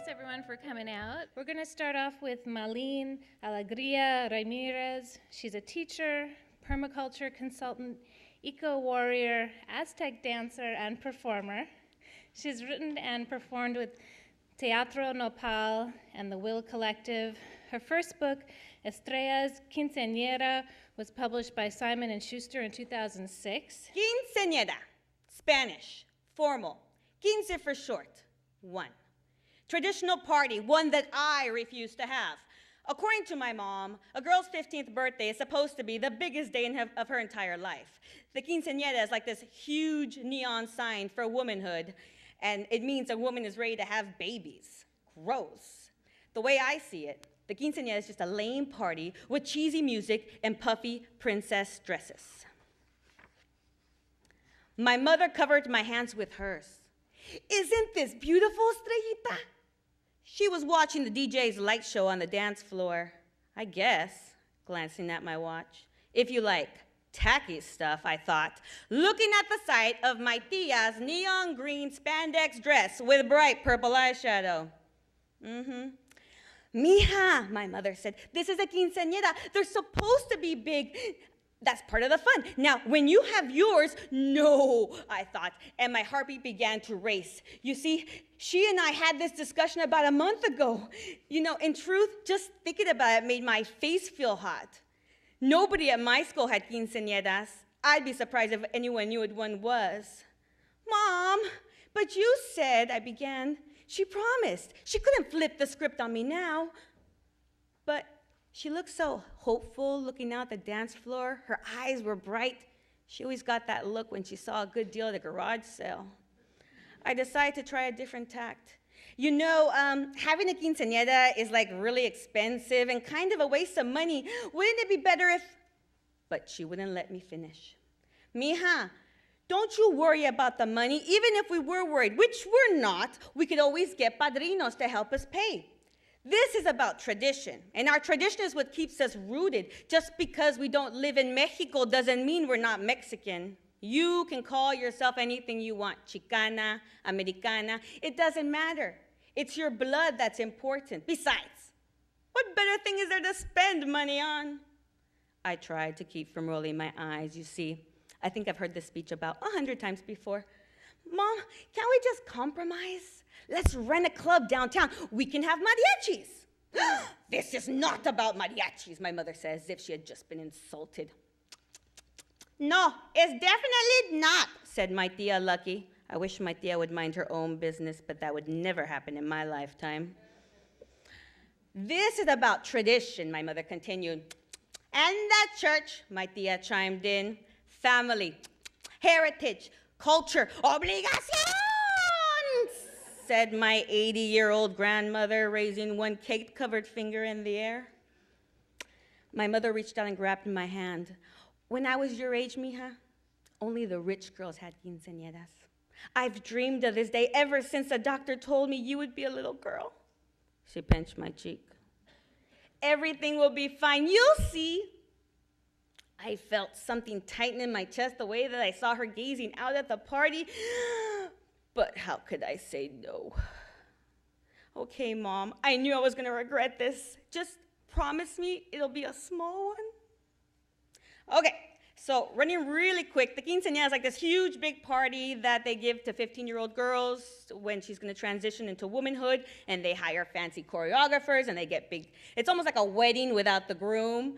everyone for coming out. We're going to start off with Malin, Alegria, Ramirez. She's a teacher, permaculture consultant, eco-warrior, Aztec dancer, and performer. She's written and performed with Teatro Nopal and the Will Collective. Her first book, Estrellas Quinceañera, was published by Simon & Schuster in 2006. Quinceañera, Spanish, formal, quince for short, one. Traditional party, one that I refuse to have. According to my mom, a girl's 15th birthday is supposed to be the biggest day of her entire life. The quinceañera is like this huge neon sign for womanhood, and it means a woman is ready to have babies. Gross. The way I see it, the quinceañera is just a lame party with cheesy music and puffy princess dresses. My mother covered my hands with hers. Isn't this beautiful, Estrellita? She was watching the DJ's light show on the dance floor, I guess, glancing at my watch. If you like tacky stuff, I thought, looking at the sight of my tia's neon green spandex dress with bright purple eyeshadow. Mija, my mother said, this is a quinceañera. They're supposed to be big. That's part of the fun. Now, when you have yours, no, I thought, and my heartbeat began to race. You see, she and I had this discussion about a month ago. You know, in truth, just thinking about it made my face feel hot. Nobody at my school had quinceañeras. I'd be surprised if anyone knew what one was. Mom, but you said, I began. She promised. She couldn't flip the script on me now. But she looked so hopeful looking out the dance floor. Her eyes were bright. She always got that look when she saw a good deal at a garage sale. I decided to try a different tact. You know, having a quinceañera is like really expensive and kind of a waste of money. Wouldn't it be better if... But she wouldn't let me finish. Mija, don't you worry about the money. Even if we were worried, which we're not, we could always get padrinos to help us pay. This is about tradition, and our tradition is what keeps us rooted. Just because we don't live in Mexico doesn't mean we're not Mexican. You can call yourself anything you want, Chicana, Americana, it doesn't matter. It's your blood that's important. Besides, what better thing is there to spend money on? I tried to keep from rolling my eyes. You see, I think I've heard this speech about 100 times before. Mom, can't we just compromise? Let's rent a club downtown. We can have mariachis. This is not about mariachis, my mother said, as if she had just been insulted. No, it's definitely not, said my tia Lucky. I wish my tia would mind her own business, but that would never happen in my lifetime. This is about tradition, my mother continued. And the church, my tia chimed in. Family, heritage, culture, obligación, said my 80-year-old grandmother, raising one cake-covered finger in the air. My mother reached out and grabbed my hand. When I was your age, mija, only the rich girls had quinceañeras. I've dreamed of this day ever since the doctor told me you would be a little girl. She pinched my cheek. Everything will be fine. You'll see. I felt something tighten in my chest the way that I saw her gazing out at the party. But how could I say no? Okay, Mom, I knew I was going to regret this. Just promise me it'll be a small one. Okay, so running really quick, the quinceañera is like this huge big party that they give to 15-year-old girls when she's going to transition into womanhood, and they hire fancy choreographers, and they get big. It's almost like a wedding without the groom.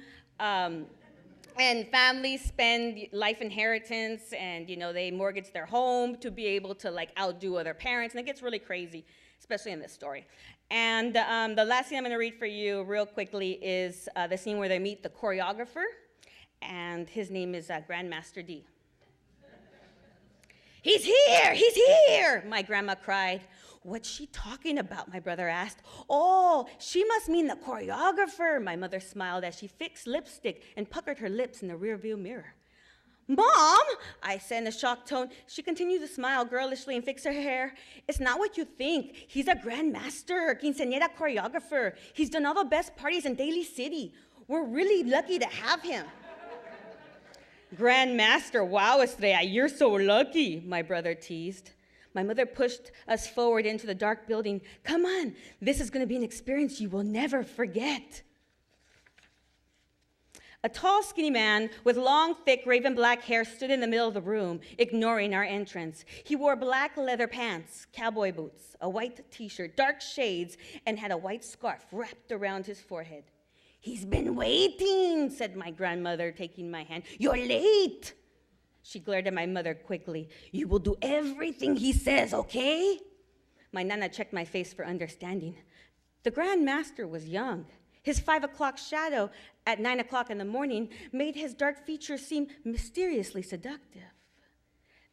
And families spend life inheritance, and they mortgage their home to be able to outdo other parents, and it gets really crazy, especially in this story. And the last scene I'm going to read for you real quickly is the scene where they meet the choreographer, and his name is Grandmaster D. He's here! He's here! My grandma cried. What's she talking about? My brother asked. Oh, she must mean the choreographer. My mother smiled as she fixed lipstick and puckered her lips in the rearview mirror. Mom, I said in a shocked tone. She continued to smile girlishly and fix her hair. It's not what you think. He's a grandmaster, quinceañera choreographer. He's done all the best parties in Daly City. We're really lucky to have him. Grandmaster, wow, Estrella, you're so lucky, my brother teased. My mother pushed us forward into the dark building. Come on, this is going to be an experience you will never forget. A tall, skinny man with long, thick, raven black hair stood in the middle of the room, ignoring our entrance. He wore black leather pants, cowboy boots, a white t-shirt, dark shades, and had a white scarf wrapped around his forehead. He's been waiting, said my grandmother, taking my hand. You're late. She glared at my mother quickly. You will do everything he says, okay? My nana checked my face for understanding. The Grand Master was young. His 5 o'clock shadow at 9 o'clock in the morning made his dark features seem mysteriously seductive.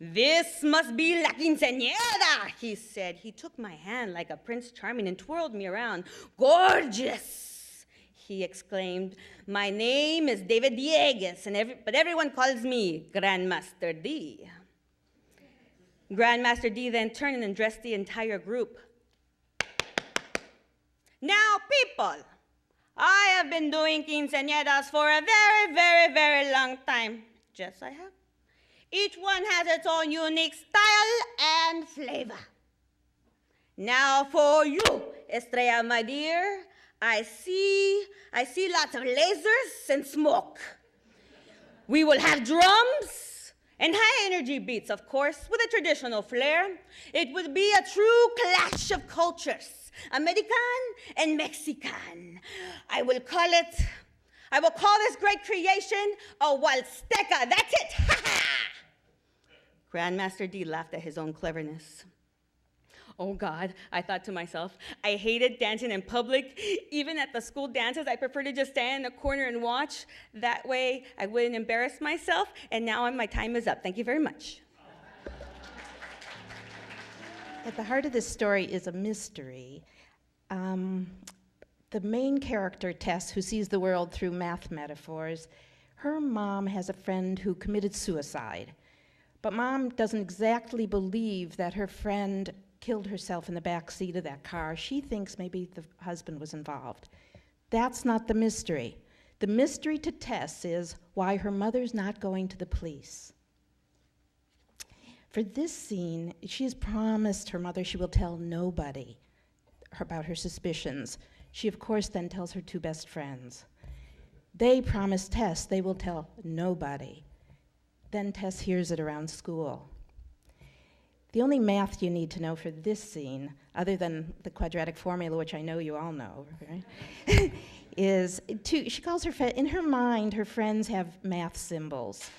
This must be La Quinceañera, he said. He took my hand like a Prince Charming and twirled me around. Gorgeous, he exclaimed. My name is David Diegues, but everyone calls me Grandmaster D. Grandmaster D then turned and addressed the entire group. Now, people, I have been doing quinceañeras for a very, very, very long time. Yes, I have. Each one has its own unique style and flavor. Now for you, Estrella, my dear, I see lots of lasers and smoke. We will have drums and high energy beats, of course, with a traditional flair. It would be a true clash of cultures. American and Mexican. I will call this great creation a Huasteca. That's it. Ha ha! Grandmaster D laughed at his own cleverness. Oh God, I thought to myself, I hated dancing in public. Even at the school dances, I prefer to just stand in the corner and watch. That way, I wouldn't embarrass myself. And now my time is up. Thank you very much. At the heart of this story is a mystery. The main character, Tess, who sees the world through math metaphors, her mom has a friend who committed suicide. But Mom doesn't exactly believe that her friend killed herself in the back seat of that car. She thinks maybe the husband was involved. That's not the mystery. The mystery to Tess is why her mother's not going to the police. For this scene, she has promised her mother she will tell nobody about her suspicions. She, of course, then tells her two best friends. They promise Tess they will tell nobody. Then Tess hears it around school. The only math you need to know for this scene, other than the quadratic formula, which I know you all know, right? is she calls in her mind, her friends have math symbols.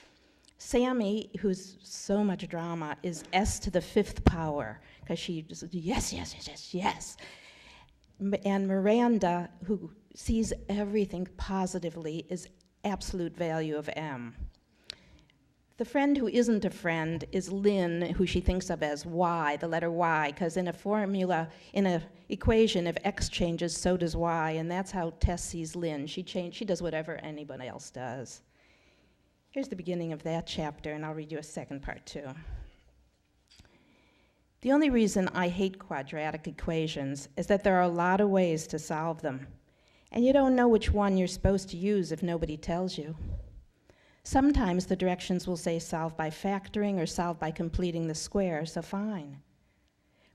Sammy, who's so much drama, is S to the 5th power, because she just, yes, yes, yes, yes, yes. And Miranda, who sees everything positively, is absolute value of M. The friend who isn't a friend is Lynn, who she thinks of as Y, the letter Y, because in a formula, in an equation, if X changes, so does Y, and that's how Tess sees Lynn. She does whatever anybody else does. Here's the beginning of that chapter, and I'll read you a second part too. The only reason I hate quadratic equations is that there are a lot of ways to solve them, and you don't know which one you're supposed to use if nobody tells you. Sometimes the directions will say solve by factoring or solve by completing the square, so fine.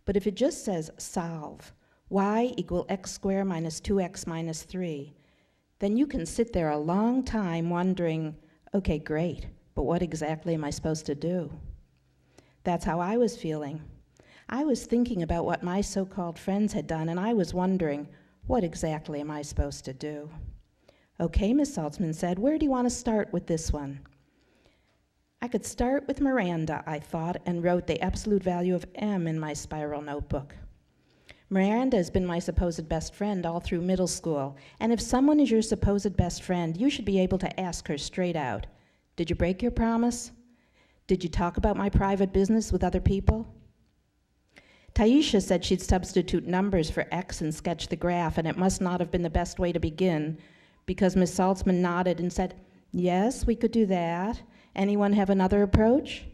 But if it just says solve, y equal x squared minus 2x minus 3, then you can sit there a long time wondering, okay, great, but what exactly am I supposed to do? That's how I was feeling. I was thinking about what my so-called friends had done, and I was wondering, what exactly am I supposed to do? Okay, Miss Saltzman said, where do you want to start with this one? I could start with Miranda, I thought, and wrote the absolute value of M in my spiral notebook. Miranda has been my supposed best friend all through middle school, and if someone is your supposed best friend, you should be able to ask her straight out, did you break your promise? Did you talk about my private business with other people? Taisha said she'd substitute numbers for X and sketch the graph, and it must not have been the best way to begin, because Miss Saltzman nodded and said, yes, we could do that. Anyone have another approach?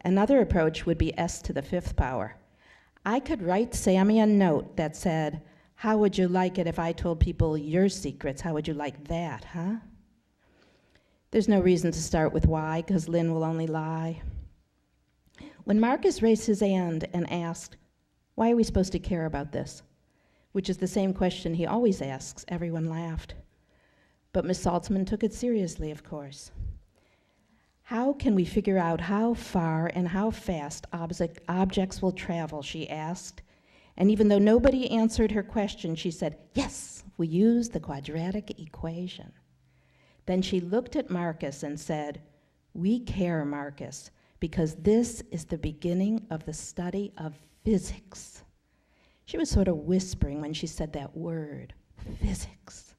Another approach would be S to the 5th power. I could write Sammy a note that said, how would you like it if I told people your secrets? How would you like that, huh? There's no reason to start with Y, because Lynn will only lie. When Marcus raised his hand and asked, "Why are we supposed to care about this?" which is the same question he always asks, everyone laughed. But Miss Saltzman took it seriously, of course. "How can we figure out how far and how fast objects will travel?" she asked. And even though nobody answered her question, she said, "Yes, we use the quadratic equation." Then she looked at Marcus and said, "We care, Marcus, because this is the beginning of the study of physics." She was sort of whispering when she said that word, physics.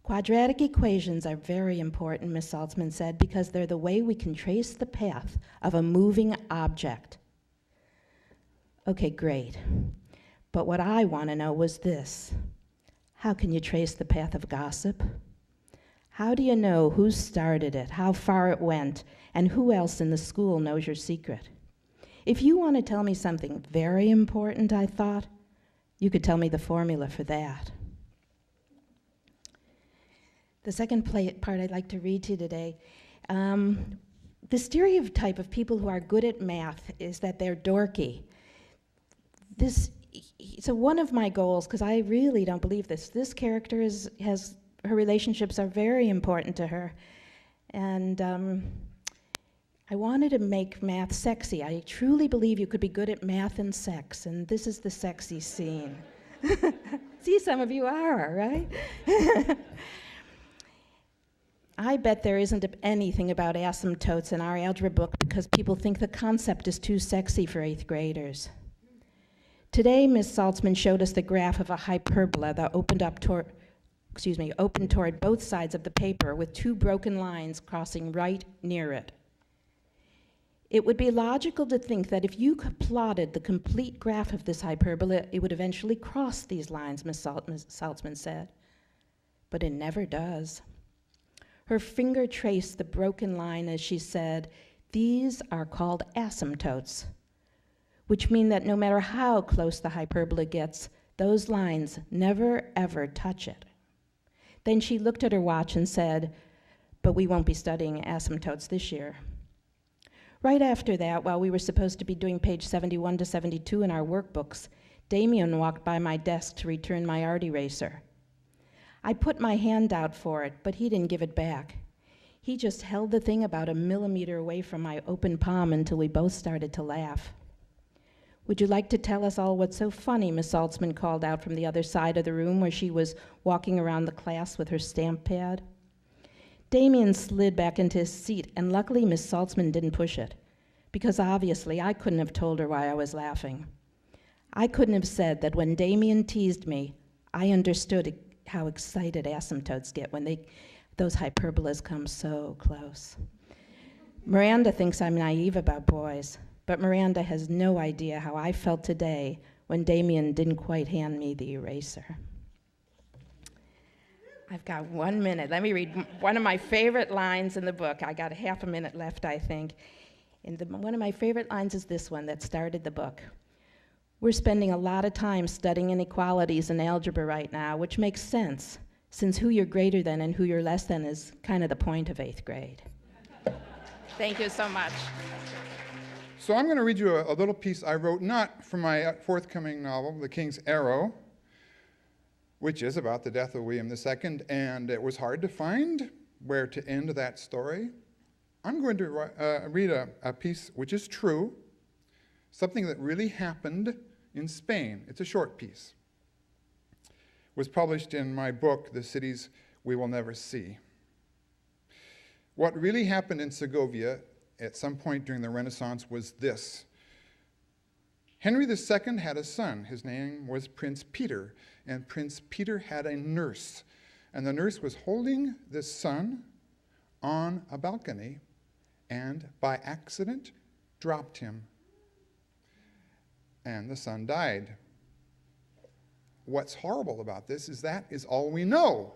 "Quadratic equations are very important," Miss Saltzman said, "because they're the way we can trace the path of a moving object." Okay, great. But what I want to know was this: how can you trace the path of gossip? How do you know who started it, how far it went, and who else in the school knows your secret? If you want to tell me something very important, I thought, you could tell me the formula for that. The second part I'd like to read to you today. The stereotype of people who are good at math is that they're dorky. So one of my goals, because I really don't believe this character has her relationships are very important to her. And I wanted to make math sexy. I truly believe you could be good at math and sex, and this is the sexy scene. See, some of you are, right? I bet there isn't anything about asymptotes in our algebra book because people think the concept is too sexy for 8th graders. Today, Ms. Saltzman showed us the graph of a hyperbola that opened toward both sides of the paper with 2 broken lines crossing right near it. It would be logical to think that if you plotted the complete graph of this hyperbola, it would eventually cross these lines, Ms. Saltzman said. But it never does. Her finger traced the broken line as she said, "These are called asymptotes," which mean that no matter how close the hyperbola gets, those lines never, ever touch it. Then she looked at her watch and said, "But we won't be studying asymptotes this year." Right after that, while we were supposed to be doing page 71 to 72 in our workbooks, Damien walked by my desk to return my art eraser. I put my hand out for it, but he didn't give it back. He just held the thing about 1 millimeter away from my open palm until we both started to laugh. "Would you like to tell us all what's so funny?" Miss Saltzman called out from the other side of the room where she was walking around the class with her stamp pad. Damien slid back into his seat, and luckily Miss Saltzman didn't push it, because obviously I couldn't have told her why I was laughing. I couldn't have said that when Damien teased me, I understood how excited asymptotes get when those hyperbolas come so close. Miranda thinks I'm naive about boys, but Miranda has no idea how I felt today when Damien didn't quite hand me the eraser. I've got 1 minute. Let me read one of my favorite lines in the book. I got half a minute left, I think. And one of my favorite lines is this one that started the book. "We're spending a lot of time studying inequalities in algebra right now, which makes sense, since who you're greater than and who you're less than is kind of the point of 8th grade. Thank you so much. So I'm going to read you a little piece I wrote, not for my forthcoming novel, The King's Arrow, which is about the death of William II, and it was hard to find where to end that story. I'm going to read a piece which is true, something that really happened in Spain. It's a short piece. It was published in my book, The Cities We Will Never See. What really happened in Segovia at some point during the Renaissance was this. Henry II had a son. His name was Prince Peter, and Prince Peter had a nurse. And the nurse was holding this son on a balcony and by accident dropped him. And the son died. What's horrible about this is that is all we know.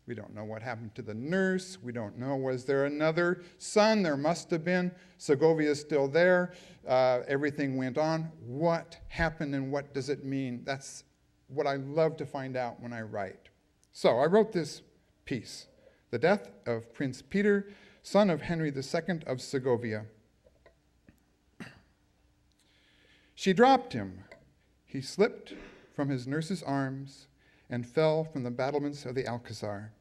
We don't know what happened to the nurse. We don't know, was there another son? There must have been. Segovia is still there. Everything went on. What happened and what does it mean? That's what I love to find out when I write. So I wrote this piece, The Death of Prince Peter, son of Henry II of Segovia. She dropped him. He slipped from his nurse's arms and fell from the battlements of the Alcazar.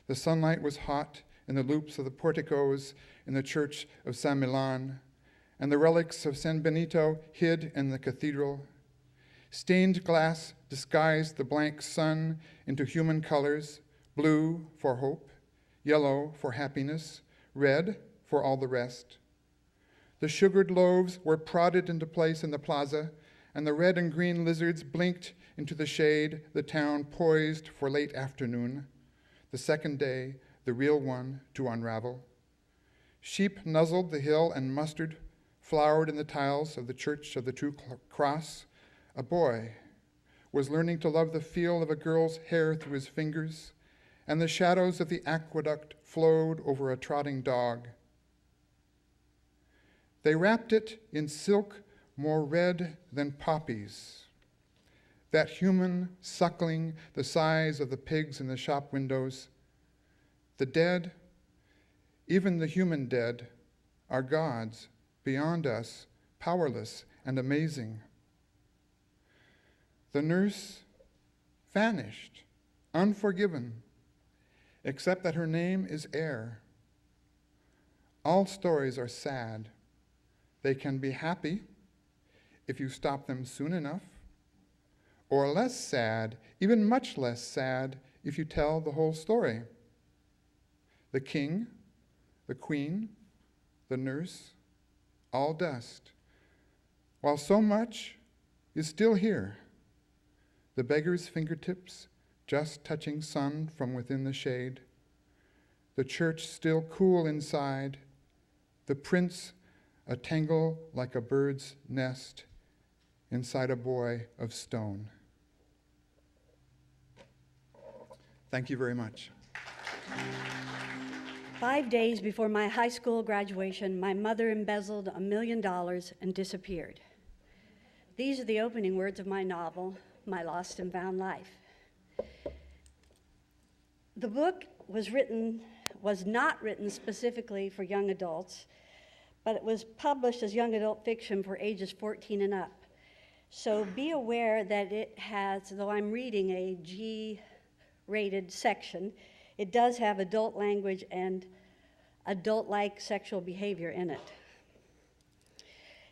The sunlight was hot in the loops of the porticos in the church of San Milan, and the relics of San Benito hid in the cathedral. Stained glass disguised the blank sun into human colors, blue for hope, yellow for happiness, red for all the rest. The sugared loaves were prodded into place in the plaza, and the red and green lizards blinked into the shade, the town poised for late afternoon, the second day, the real one, to unravel. Sheep nuzzled the hill, and mustard flowered in the tiles of the Church of the True Cross. A boy was learning to love the feel of a girl's hair through his fingers, and the shadows of the aqueduct flowed over a trotting dog. They wrapped it in silk more red than poppies, that human suckling the size of the pigs in the shop windows. The dead, even the human dead, are gods beyond us, powerless and amazing. The nurse vanished, unforgiven, except that her name is Air. All stories are sad. They can be happy if you stop them soon enough, or less sad, even much less sad, if you tell the whole story. The king, the queen, the nurse, all dust, while so much is still here. The beggar's fingertips just touching sun from within the shade, the church still cool inside, the prince a tangle like a bird's nest inside a boy of stone. Thank you very much. 5 days before my high school graduation, my mother embezzled $1 million and disappeared. These are the opening words of my novel, My Lost and Found Life. The book was not written specifically for young adults, but it was published as young adult fiction for ages 14 and up. So be aware that it has, though I'm reading a G-rated section, it does have adult language and adult-like sexual behavior in it.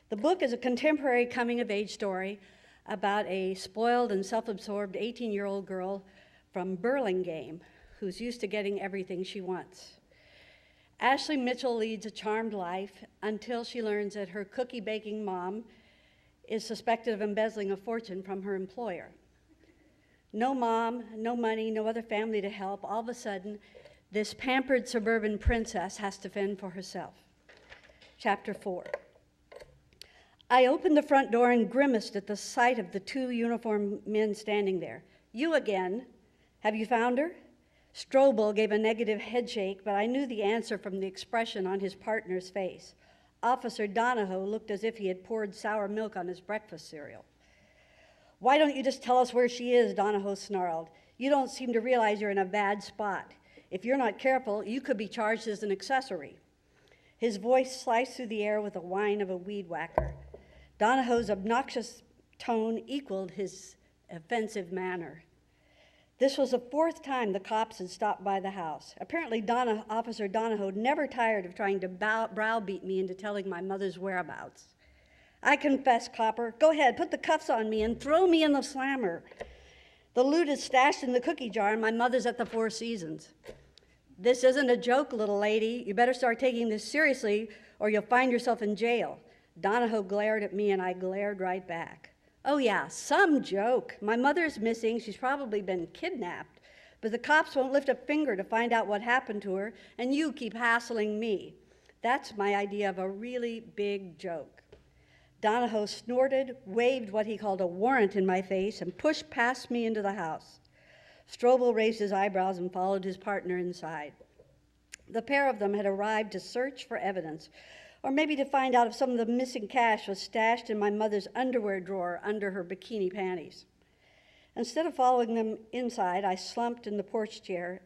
The book is a contemporary coming-of-age story about a spoiled and self-absorbed 18-year-old girl from Burlingame who's used to getting everything she wants. Ashley Mitchell leads a charmed life until she learns that her cookie-baking mom is suspected of embezzling a fortune from her employer. No mom, no money, no other family to help. All of a sudden, this pampered suburban princess has to fend for herself. Chapter 4. I opened the front door and grimaced at the sight of the 2 uniformed men standing there. You again. Have you found her? Strobel gave a negative headshake, but I knew the answer from the expression on his partner's face. Officer Donahoe looked as if he had poured sour milk on his breakfast cereal. Why don't you just tell us where she is, Donahoe snarled. You don't seem to realize you're in a bad spot. If you're not careful, you could be charged as an accessory. His voice sliced through the air with the whine of a weed whacker. Donahoe's obnoxious tone equaled his offensive manner. This was the 4th time the cops had stopped by the house. Apparently, Officer Donahoe never tired of trying to browbeat me into telling my mother's whereabouts. I confess, copper. Go ahead, put the cuffs on me and throw me in the slammer. The loot is stashed in the cookie jar and my mother's at the Four Seasons. This isn't a joke, little lady. You better start taking this seriously or you'll find yourself in jail. Donahoe glared at me and I glared right back. Oh yeah, some joke. My mother's missing. She's probably been kidnapped. But the cops won't lift a finger to find out what happened to her, and you keep hassling me. That's my idea of a really big joke. Donahoe snorted, waved what he called a warrant in my face, and pushed past me into the house. Strobel raised his eyebrows and followed his partner inside. The pair of them had arrived to search for evidence, or maybe to find out if some of the missing cash was stashed in my mother's underwear drawer under her bikini panties. Instead of following them inside, I slumped in the porch chair.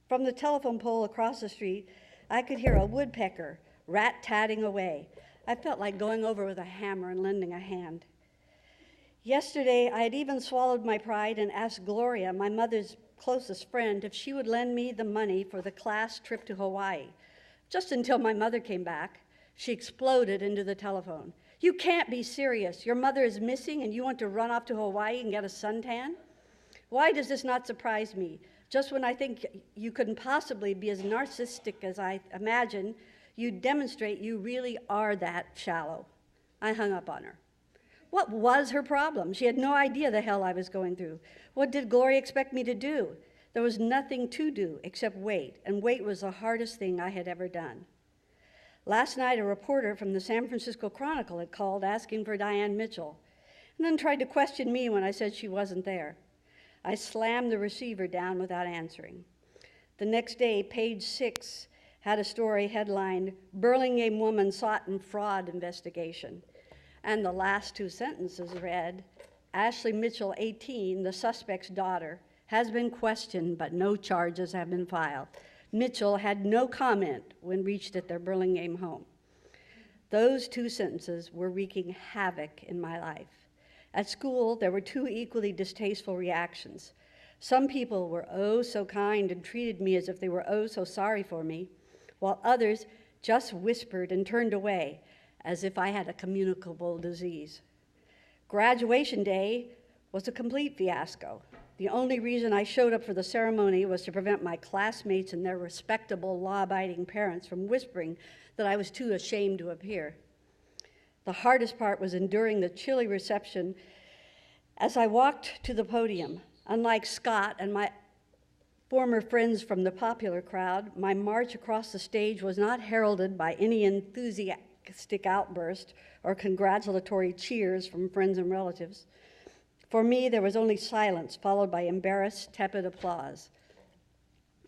From the telephone pole across the street, I could hear a woodpecker rat-tatting away. I felt like going over with a hammer and lending a hand. Yesterday, I had even swallowed my pride and asked Gloria, my mother's closest friend, if she would lend me the money for the class trip to Hawaii. Just until my mother came back, she exploded into the telephone. "You can't be serious. Your mother is missing and you want to run off to Hawaii and get a suntan? Why does this not surprise me? Just when I think you couldn't possibly be as narcissistic as I imagine, you demonstrate you really are that shallow." I hung up on her. What was her problem? She had no idea the hell I was going through. What did Gloria expect me to do? There was nothing to do except wait, and wait was the hardest thing I had ever done. Last night, a reporter from the San Francisco Chronicle had called asking for Diane Mitchell, and then tried to question me when I said she wasn't there. I slammed the receiver down without answering. The next day, page 6 had a story headlined, "Burlingame Woman Sought in Fraud Investigation." And the last two sentences read, "Ashley Mitchell, 18, the suspect's daughter, has been questioned, but no charges have been filed. Mitchell had no comment when reached at their Burlingame home." Those two sentences were wreaking havoc in my life. At school, there were two equally distasteful reactions. Some people were oh so kind and treated me as if they were oh so sorry for me, while others just whispered and turned away as if I had a communicable disease. Graduation day was a complete fiasco. The only reason I showed up for the ceremony was to prevent my classmates and their respectable, law-abiding parents from whispering that I was too ashamed to appear. The hardest part was enduring the chilly reception as I walked to the podium. Unlike Scott and my former friends from the popular crowd, my march across the stage was not heralded by any enthusiastic outburst or congratulatory cheers from friends and relatives. For me, there was only silence, followed by embarrassed, tepid applause.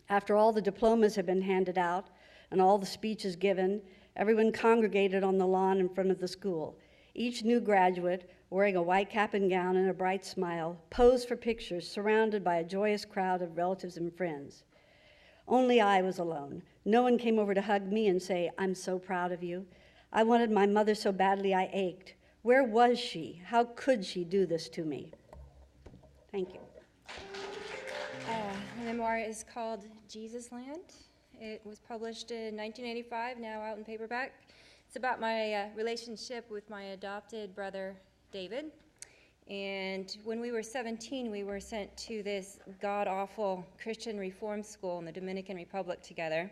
After all the diplomas had been handed out and all the speeches given, everyone congregated on the lawn in front of the school. Each new graduate, wearing a white cap and gown and a bright smile, posed for pictures surrounded by a joyous crowd of relatives and friends. Only I was alone. No one came over to hug me and say, "I'm so proud of you." I wanted my mother so badly I ached. Where was she? How could she do this to me? Thank you. The memoir is called Jesus Land. It was published in 1985, now out in paperback. It's about my relationship with my adopted brother, David. And when we were 17, we were sent to this god-awful Christian reform school in the Dominican Republic together.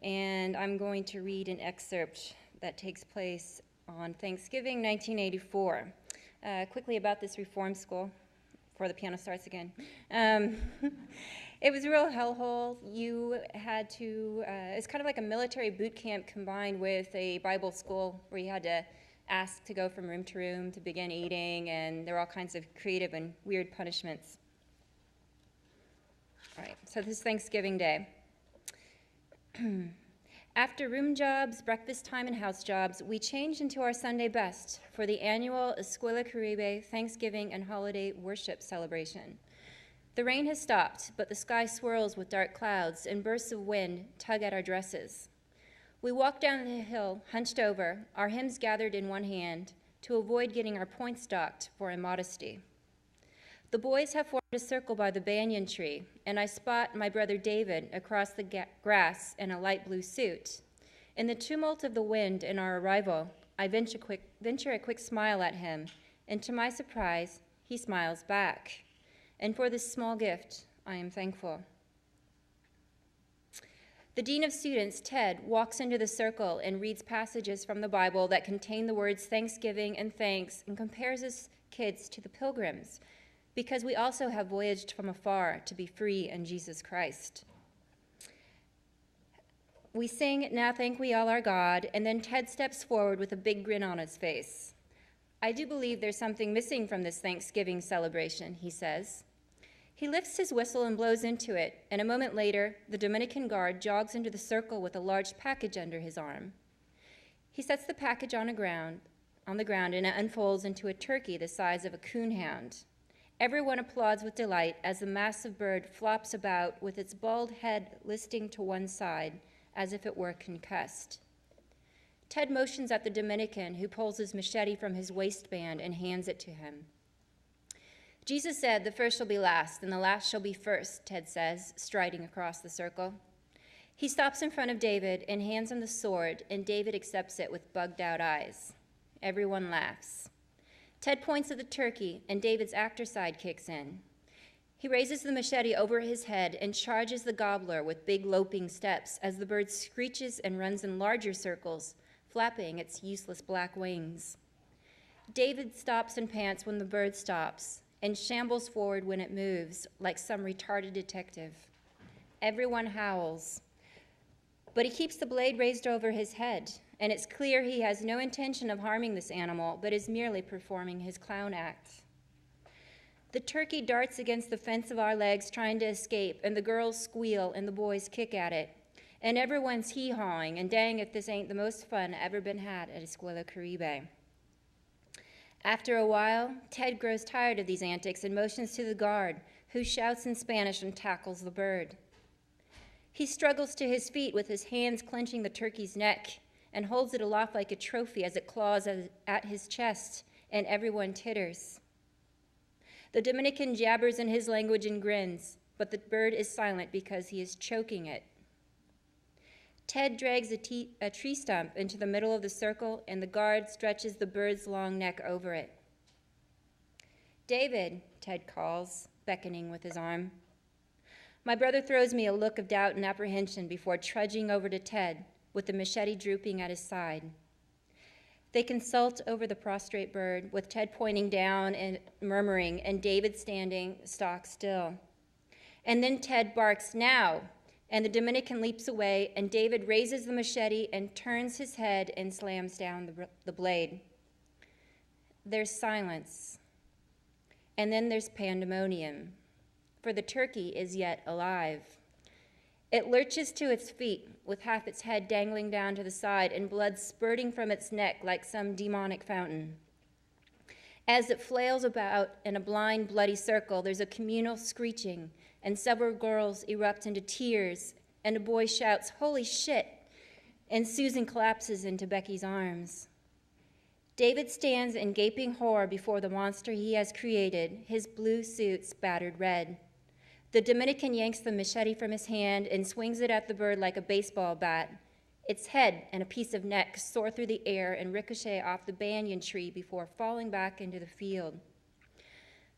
And I'm going to read an excerpt that takes place on Thanksgiving 1984. Quickly about this reform school, before the piano starts again. It was a real hellhole. You had to, it's kind of like a military boot camp combined with a Bible school where you had to ask to go from room to room to begin eating, and there were all kinds of creative and weird punishments. All right, so this is Thanksgiving Day. After room jobs, breakfast time, and house jobs, we changed into our Sunday best for the annual Escuela Caribe Thanksgiving and Holiday Worship Celebration. The rain has stopped, but the sky swirls with dark clouds and bursts of wind tug at our dresses. We walk down the hill, hunched over, our hymns gathered in one hand, to avoid getting our points docked for immodesty. The boys have formed a circle by the banyan tree, and I spot my brother David across the grass in a light blue suit. In the tumult of the wind and our arrival, I venture a quick smile at him, and to my surprise, he smiles back. And for this small gift, I am thankful. The Dean of Students, Ted, walks into the circle and reads passages from the Bible that contain the words thanksgiving and thanks, and compares his kids to the pilgrims, because we also have voyaged from afar to be free in Jesus Christ. We sing, "Now Thank We All Our God," and then Ted steps forward with a big grin on his face. "I do believe there's something missing from this Thanksgiving celebration," he says. He lifts his whistle and blows into it, and a moment later, the Dominican guard jogs into the circle with a large package under his arm. He sets the package on the ground, and it unfolds into a turkey the size of a coonhound. Everyone applauds with delight as the massive bird flops about with its bald head listing to one side, as if it were concussed. Ted motions at the Dominican, who pulls his machete from his waistband and hands it to him. Jesus said, "The first shall be last, and the last shall be first," Ted says, striding across the circle. He stops in front of David and hands him the sword, and David accepts it with bugged-out eyes. Everyone laughs. Ted points at the turkey, and David's actor side kicks in. He raises the machete over his head and charges the gobbler with big loping steps as the bird screeches and runs in larger circles, flapping its useless black wings. David stops and pants when the bird stops, and shambles forward when it moves, like some retarded detective. Everyone howls. But he keeps the blade raised over his head, and it's clear he has no intention of harming this animal, but is merely performing his clown act. The turkey darts against the fence of our legs trying to escape, and the girls squeal and the boys kick at it. And everyone's hee-hawing, and dang if this ain't the most fun ever been had at Escuela Caribe. After a while, Ted grows tired of these antics and motions to the guard, who shouts in Spanish and tackles the bird. He struggles to his feet with his hands clenching the turkey's neck and holds it aloft like a trophy as it claws at his chest, and everyone titters. The Dominican jabbers in his language and grins, but the bird is silent because he is choking it. Ted drags a tree stump into the middle of the circle, and the guard stretches the bird's long neck over it. "David," Ted calls, beckoning with his arm. My brother throws me a look of doubt and apprehension before trudging over to Ted, with the machete drooping at his side. They consult over the prostrate bird, with Ted pointing down and murmuring, and David standing stock still. And then Ted barks, "Now!" And the Dominican leaps away, and David raises the machete and turns his head and slams down the blade. There's silence. And then there's pandemonium, for the turkey is yet alive. It lurches to its feet, with half its head dangling down to the side and blood spurting from its neck like some demonic fountain. As it flails about in a blind, bloody circle, there's a communal screeching, and several girls erupt into tears, and a boy shouts, "Holy shit!" and Susan collapses into Becky's arms. David stands in gaping horror before the monster he has created, his blue suit spattered red. The Dominican yanks the machete from his hand and swings it at the bird like a baseball bat. Its head and a piece of neck soar through the air and ricochet off the banyan tree before falling back into the field.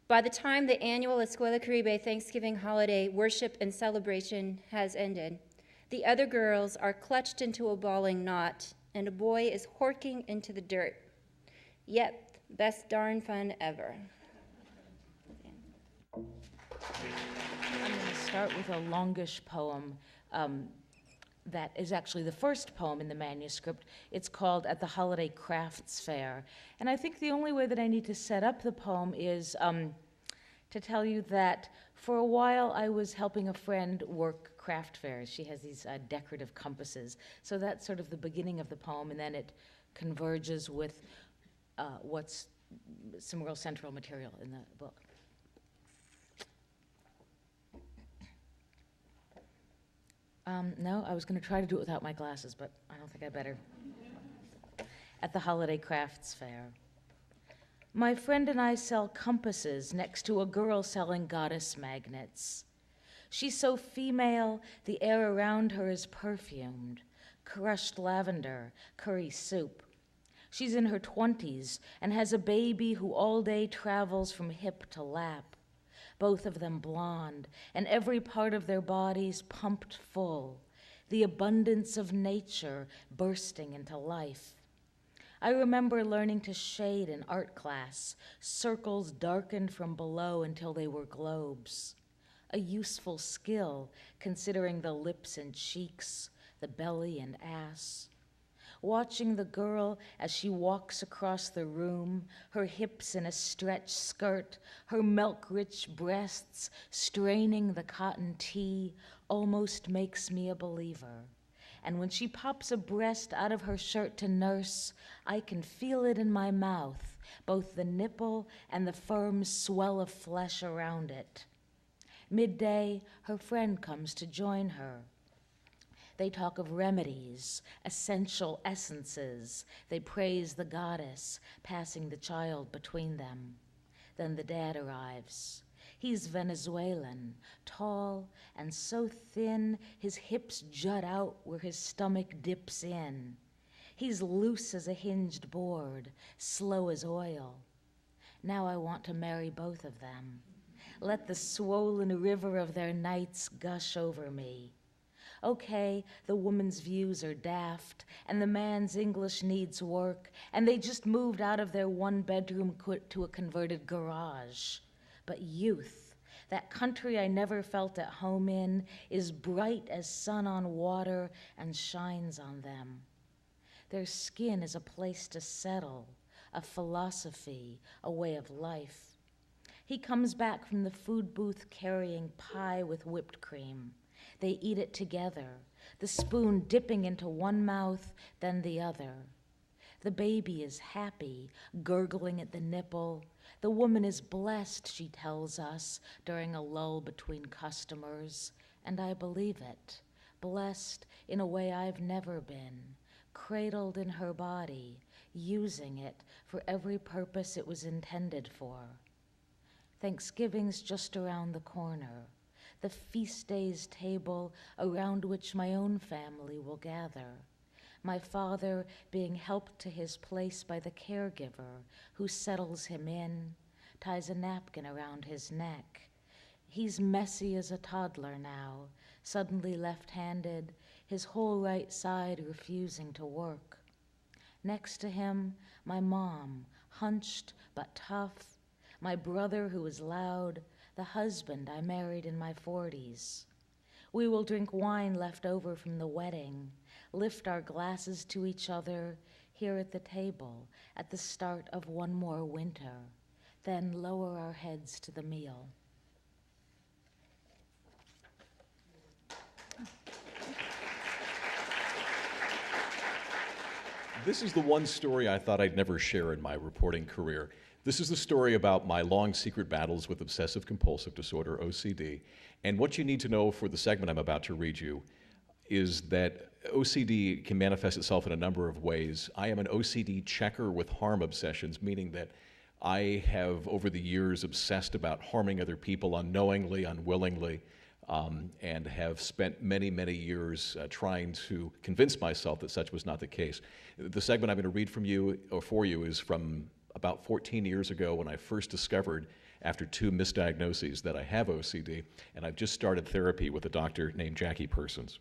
By the time the annual Escuela Caribe Thanksgiving holiday worship and celebration has ended, the other girls are clutched into a bawling knot, and a boy is horking into the dirt. Yep, best darn fun ever. I'm going to start with a longish poem that is actually the first poem in the manuscript. It's called At the Holiday Crafts Fair. And I think the only way that I need to set up the poem is to tell you that for a while I was helping a friend work craft fairs. She has these decorative compasses. So that's sort of the beginning of the poem, and then it converges with what's some real central material in the book. No, I was going to try to do it without my glasses, but I don't think I better. At the Holiday Crafts Fair. My friend and I sell compasses next to a girl selling goddess magnets. She's so female, the air around her is perfumed. Crushed lavender, curry soup. She's in her 20s and has a baby who all day travels from hip to lap. Both of them blonde, and every part of their bodies pumped full, the abundance of nature bursting into life. I remember learning to shade in art class, circles darkened from below until they were globes. A useful skill, considering the lips and cheeks, the belly and ass. Watching the girl as she walks across the room, her hips in a stretch skirt, her milk-rich breasts straining the cotton tee, almost makes me a believer. And when she pops a breast out of her shirt to nurse, I can feel it in my mouth, both the nipple and the firm swell of flesh around it. Midday, her friend comes to join her. They talk of remedies, essential essences. They praise the goddess, passing the child between them. Then the dad arrives. He's Venezuelan, tall and so thin his hips jut out where his stomach dips in. He's loose as a hinged board, slow as oil. Now I want to marry both of them. Let the swollen river of their nights gush over me. Okay, the woman's views are daft, and the man's English needs work, and they just moved out of their one-bedroom to a converted garage. But youth, that country I never felt at home in, is bright as sun on water and shines on them. Their skin is a place to settle, a philosophy, a way of life. He comes back from the food booth carrying pie with whipped cream. They eat it together, the spoon dipping into one mouth, then the other. The baby is happy, gurgling at the nipple. The woman is blessed, she tells us, during a lull between customers, and I believe it. Blessed in a way I've never been, cradled in her body, using it for every purpose it was intended for. Thanksgiving's just around the corner, the feast day's table around which my own family will gather. My father being helped to his place by the caregiver who settles him in, ties a napkin around his neck. He's messy as a toddler now, suddenly left-handed, his whole right side refusing to work. Next to him, my mom, hunched but tough, my brother who is loud, the husband I married in my 40s. We will drink wine left over from the wedding, lift our glasses to each other here at the table at the start of one more winter, then lower our heads to the meal. This is the one story I thought I'd never share in my reporting career. This is the story about my long secret battles with obsessive compulsive disorder, OCD. And what you need to know for the segment I'm about to read you is that OCD can manifest itself in a number of ways. I am an OCD checker with harm obsessions, meaning that I have over the years obsessed about harming other people unknowingly, unwillingly, and have spent many, many years trying to convince myself that such was not the case. The segment I'm going to read from you, or for you, is from about 14 years ago when I first discovered, after 2 misdiagnoses, that I have OCD, and I've just started therapy with a doctor named Jackie Persons.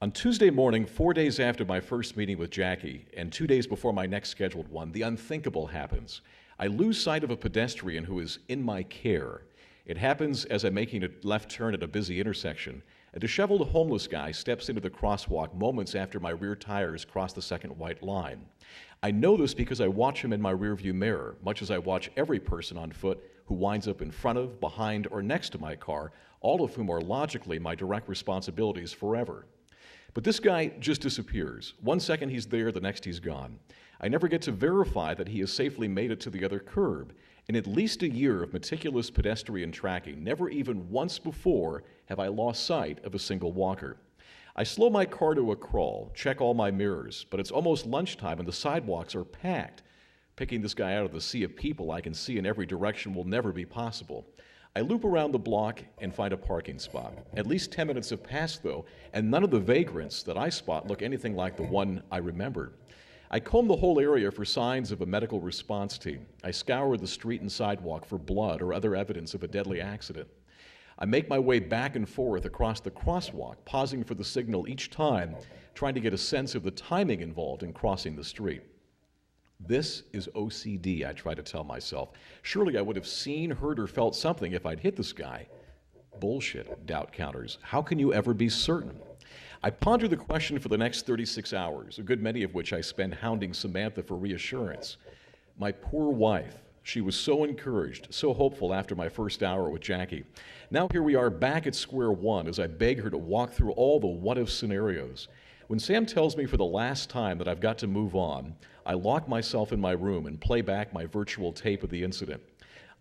On Tuesday morning, 4 days after my first meeting with Jackie, and 2 days before my next scheduled one, the unthinkable happens. I lose sight of a pedestrian who is in my care. It happens as I'm making a left turn at a busy intersection. A disheveled homeless guy steps into the crosswalk moments after my rear tires cross the second white line. I know this because I watch him in my rearview mirror, much as I watch every person on foot who winds up in front of, behind, or next to my car, all of whom are logically my direct responsibilities forever. But this guy just disappears. 1 second he's there, the next he's gone. I never get to verify that he has safely made it to the other curb. In at least a year of meticulous pedestrian tracking, never even once before have I lost sight of a single walker. I slow my car to a crawl, check all my mirrors, but it's almost lunchtime and the sidewalks are packed. Picking this guy out of the sea of people I can see in every direction will never be possible. I loop around the block and find a parking spot. At least 10 minutes have passed, though, and none of the vagrants that I spot look anything like the one I remembered. I comb the whole area for signs of a medical response team. I scour the street and sidewalk for blood or other evidence of a deadly accident. I make my way back and forth across the crosswalk, pausing for the signal each time, trying to get a sense of the timing involved in crossing the street. This is OCD, I try to tell myself. Surely I would have seen, heard, or felt something if I'd hit this guy. Bullshit, doubt counters. How can you ever be certain? I ponder the question for the next 36 hours, a good many of which I spend hounding Samantha for reassurance. My poor wife. She was so encouraged, so hopeful after my first hour with Jackie. Now here we are back at square one as I beg her to walk through all the what-if scenarios. When Sam tells me for the last time that I've got to move on, I lock myself in my room and play back my virtual tape of the incident.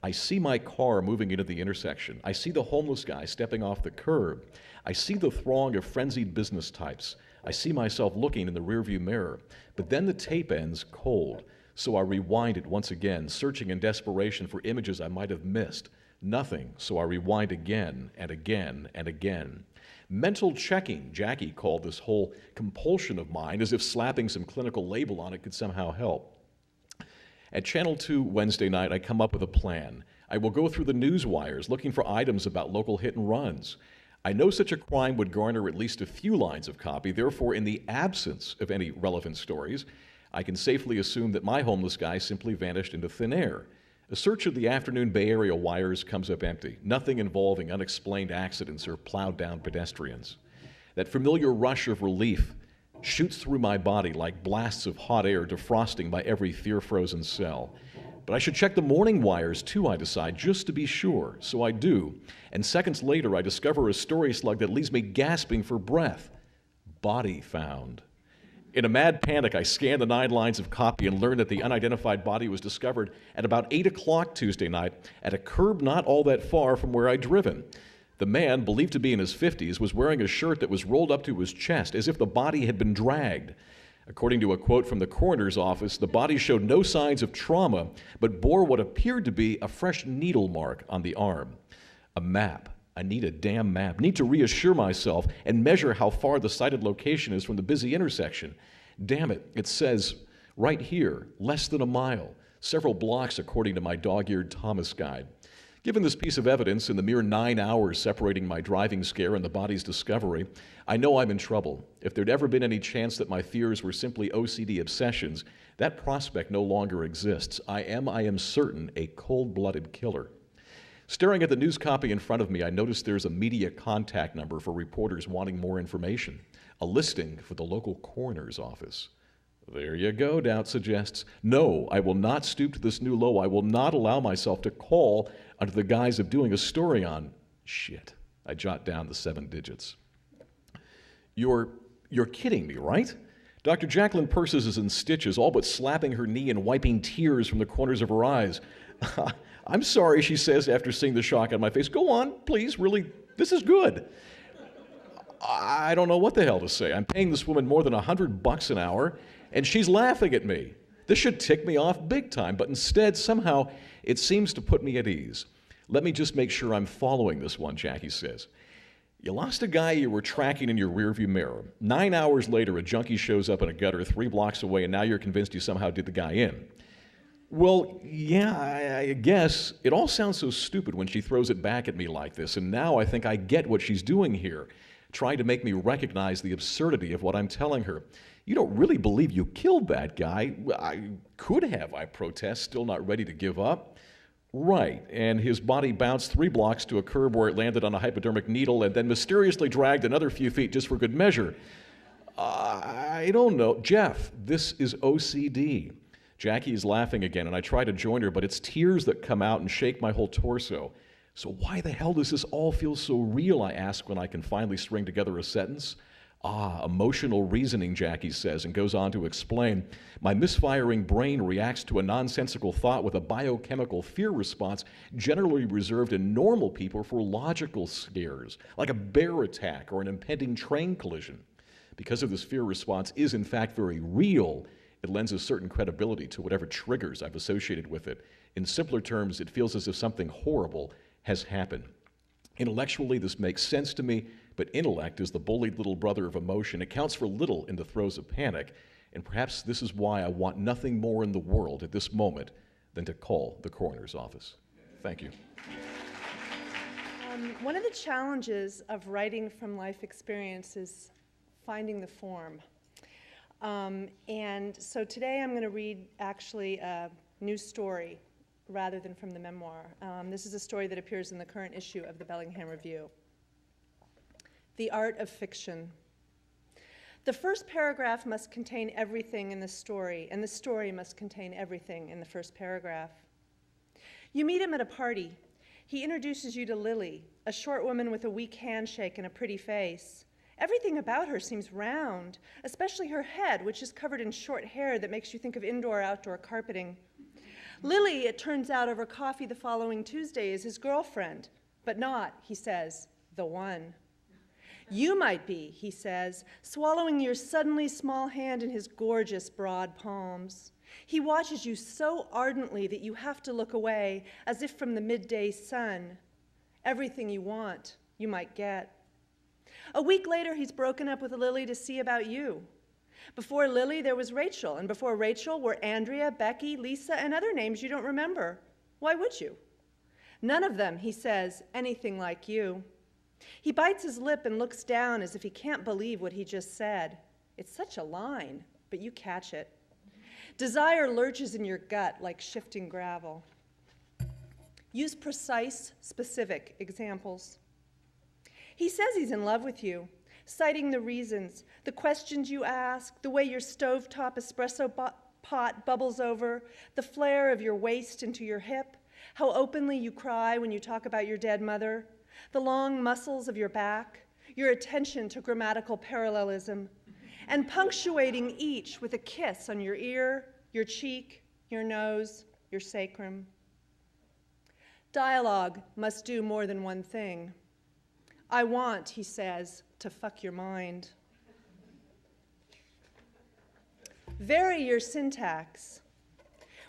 I see my car moving into the intersection. I see the homeless guy stepping off the curb. I see the throng of frenzied business types. I see myself looking in the rearview mirror. But then the tape ends cold, so I rewind it once again, searching in desperation for images I might have missed. Nothing, so I rewind again and again and again. Mental checking, Jackie called this whole compulsion of mine, as if slapping some clinical label on it could somehow help. At Channel 2 Wednesday night, I come up with a plan. I will go through the news wires looking for items about local hit and runs. I know such a crime would garner at least a few lines of copy. Therefore, in the absence of any relevant stories, I can safely assume that my homeless guy simply vanished into thin air. A search of the afternoon Bay Area wires comes up empty. Nothing involving unexplained accidents or plowed down pedestrians. That familiar rush of relief shoots through my body like blasts of hot air defrosting my every fear-frozen cell. But I should check the morning wires too, I decide, just to be sure. So I do. And seconds later, I discover a story slug that leaves me gasping for breath. Body found. In a mad panic, I scan the 9 lines of copy and learn that the unidentified body was discovered at about 8 o'clock Tuesday night at a curb not all that far from where I'd driven. The man, believed to be in his 50s, was wearing a shirt that was rolled up to his chest as if the body had been dragged. According to a quote from the coroner's office, the body showed no signs of trauma, but bore what appeared to be a fresh needle mark on the arm. A map. I need a damn map. Need to reassure myself and measure how far the cited location is from the busy intersection. Damn it, it says right here, less than a mile. Several blocks according to my dog-eared Thomas guide. Given this piece of evidence in the mere 9 hours separating my driving scare and the body's discovery, I know I'm in trouble. If there'd ever been any chance that my fears were simply OCD obsessions, that prospect no longer exists. I am certain, a cold-blooded killer. Staring at the news copy in front of me, I notice there's a media contact number for reporters wanting more information, a listing for the local coroner's office. There you go, Doubt suggests. No, I will not stoop to this new low. I will not allow myself to call under the guise of doing a story on shit. I jot down the 7 digits. You're kidding me, right? Dr. Jacqueline Persis is in stitches, all but slapping her knee and wiping tears from the corners of her eyes. I'm sorry, she says after seeing the shock on my face. Go on, please, really, this is good. I don't know what the hell to say. I'm paying this woman more than $100 an hour, and she's laughing at me. This should tick me off big time, but instead, somehow, it seems to put me at ease. Let me just make sure I'm following this one, Jackie says. You lost a guy you were tracking in your rearview mirror. 9 hours later, a junkie shows up in a gutter 3 blocks away, and now you're convinced you somehow did the guy in. Well, yeah, I guess. It all sounds so stupid when she throws it back at me like this, and now I think I get what she's doing here, trying to make me recognize the absurdity of what I'm telling her. You don't really believe you killed that guy? I could have, I protest, still not ready to give up. Right, and his body bounced 3 blocks to a curb where it landed on a hypodermic needle and then mysteriously dragged another few feet just for good measure. I don't know. Jeff, this is OCD. Jackie is laughing again, and I try to join her, but it's tears that come out and shake my whole torso. So why the hell does this all feel so real, I ask when I can finally string together a sentence. Emotional reasoning, Jackie says, and goes on to explain. My misfiring brain reacts to a nonsensical thought with a biochemical fear response generally reserved in normal people for logical scares, like a bear attack or an impending train collision. Because of this fear response is in fact very real, it lends a certain credibility to whatever triggers I've associated with it. In simpler terms, it feels as if something horrible has happened. Intellectually, this makes sense to me, but intellect is the bullied little brother of emotion. It counts for little in the throes of panic, and perhaps this is why I want nothing more in the world at this moment than to call the coroner's office. Thank you. One of the challenges of writing from life experience is finding the form. And so today I'm going to read actually a news story rather than from the memoir. This is a story that appears in the current issue of the Bellingham Review. The Art of Fiction. The first paragraph must contain everything in the story, and the story must contain everything in the first paragraph. You meet him at a party. He introduces you to Lily, a short woman with a weak handshake and a pretty face. Everything about her seems round, especially her head, which is covered in short hair that makes you think of indoor-outdoor carpeting. Lily, it turns out, over coffee the following Tuesday is his girlfriend, but not, he says, the one. You might be, he says, swallowing your suddenly small hand in his gorgeous broad palms. He watches you so ardently that you have to look away, as if from the midday sun. Everything you want, you might get. A week later, he's broken up with Lily to see about you. Before Lily, there was Rachel, and before Rachel were Andrea, Becky, Lisa, and other names you don't remember. Why would you? None of them, he says, anything like you. He bites his lip and looks down as if he can't believe what he just said. It's such a line, but you catch it. Desire lurches in your gut like shifting gravel. Use precise, specific examples. He says he's in love with you, citing the reasons, the questions you ask, the way your stovetop espresso pot bubbles over, the flare of your waist into your hip, how openly you cry when you talk about your dead mother, the long muscles of your back, your attention to grammatical parallelism, and punctuating each with a kiss on your ear, your cheek, your nose, your sacrum. Dialogue must do more than one thing. I want, he says, to fuck your mind. Vary your syntax.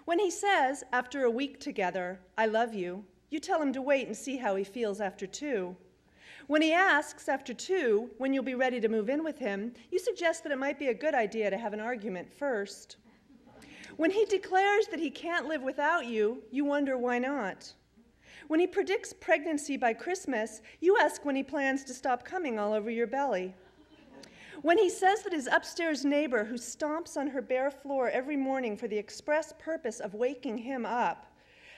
When he says, after a week together, I love you, you tell him to wait and see how he feels after 2. When he asks after 2 when you'll be ready to move in with him, you suggest that it might be a good idea to have an argument first. When he declares that he can't live without you, you wonder why not. When he predicts pregnancy by Christmas, you ask when he plans to stop coming all over your belly. When he says that his upstairs neighbor, who stomps on her bare floor every morning for the express purpose of waking him up,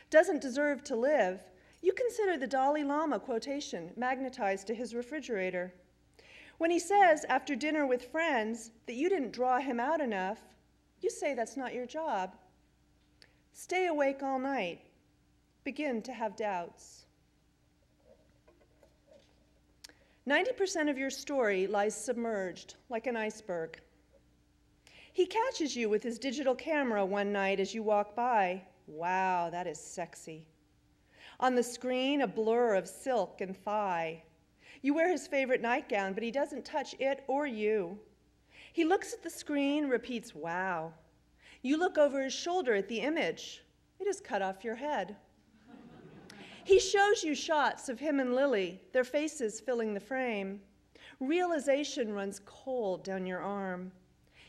doesn't deserve to live, you consider the Dalai Lama quotation magnetized to his refrigerator. When he says, after dinner with friends, that you didn't draw him out enough, you say that's not your job. Stay awake all night. Begin to have doubts. 90% of your story lies submerged, like an iceberg. He catches you with his digital camera one night as you walk by. Wow, that is sexy. On the screen, a blur of silk and thigh. You wear his favorite nightgown, but he doesn't touch it or you. He looks at the screen, repeats, wow. You look over his shoulder at the image. It has cut off your head. He shows you shots of him and Lily, their faces filling the frame. Realization runs cold down your arm.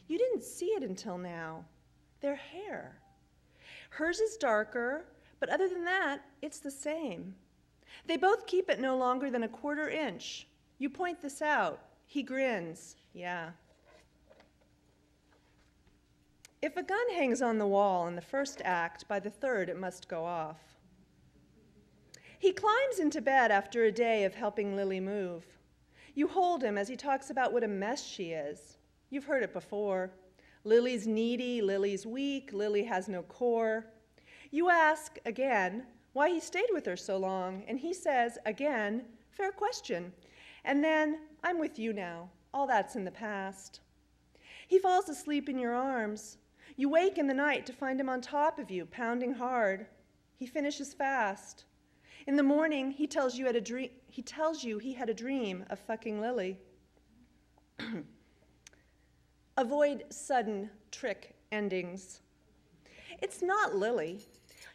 You didn't see it until now. Their hair. Hers is darker, but other than that, it's the same. They both keep it no longer than a 1/4 inch. You point this out. He grins. Yeah. If a gun hangs on the wall in the first act, by the 3rd it must go off. He climbs into bed after a day of helping Lily move. You hold him as he talks about what a mess she is. You've heard it before. Lily's needy, Lily's weak, Lily has no core. You ask, again, why he stayed with her so long, and he says, again, fair question. And then, I'm with you now. All that's in the past. He falls asleep in your arms. You wake in the night to find him on top of you, pounding hard. He finishes fast. In the morning, he tells you he had a dream of fucking Lily. Avoid sudden trick endings. It's not Lily.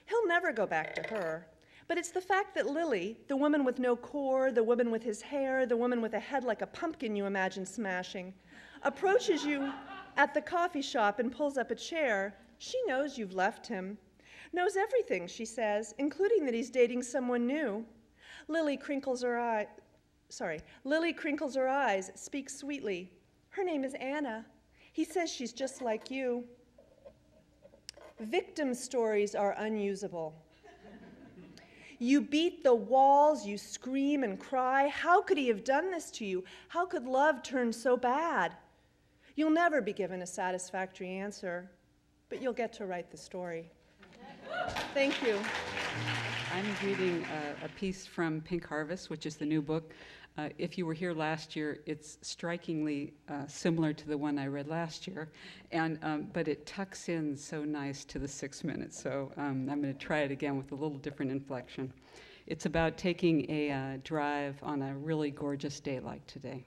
He'll never go back to her. But it's the fact that Lily, the woman with no core, the woman with his hair, the woman with a head like a pumpkin you imagine smashing, approaches you at the coffee shop and pulls up a chair. She knows you've left him. Knows everything, she says, including that he's dating someone new. Lily crinkles her eyes, speaks sweetly. Her name is Anna. He says she's just like you. Victim stories are unusable. You beat the walls, you scream and cry. How could he have done this to you? How could love turn so bad? You'll never be given a satisfactory answer, but you'll get to write the story. Thank you. I'm reading a piece from Pink Harvest, which is the new book. If you were here last year, it's strikingly similar to the one I read last year, but it tucks in so nice to the 6 minutes. So I'm going to try it again with a little different inflection. It's about taking a drive on a really gorgeous day like today.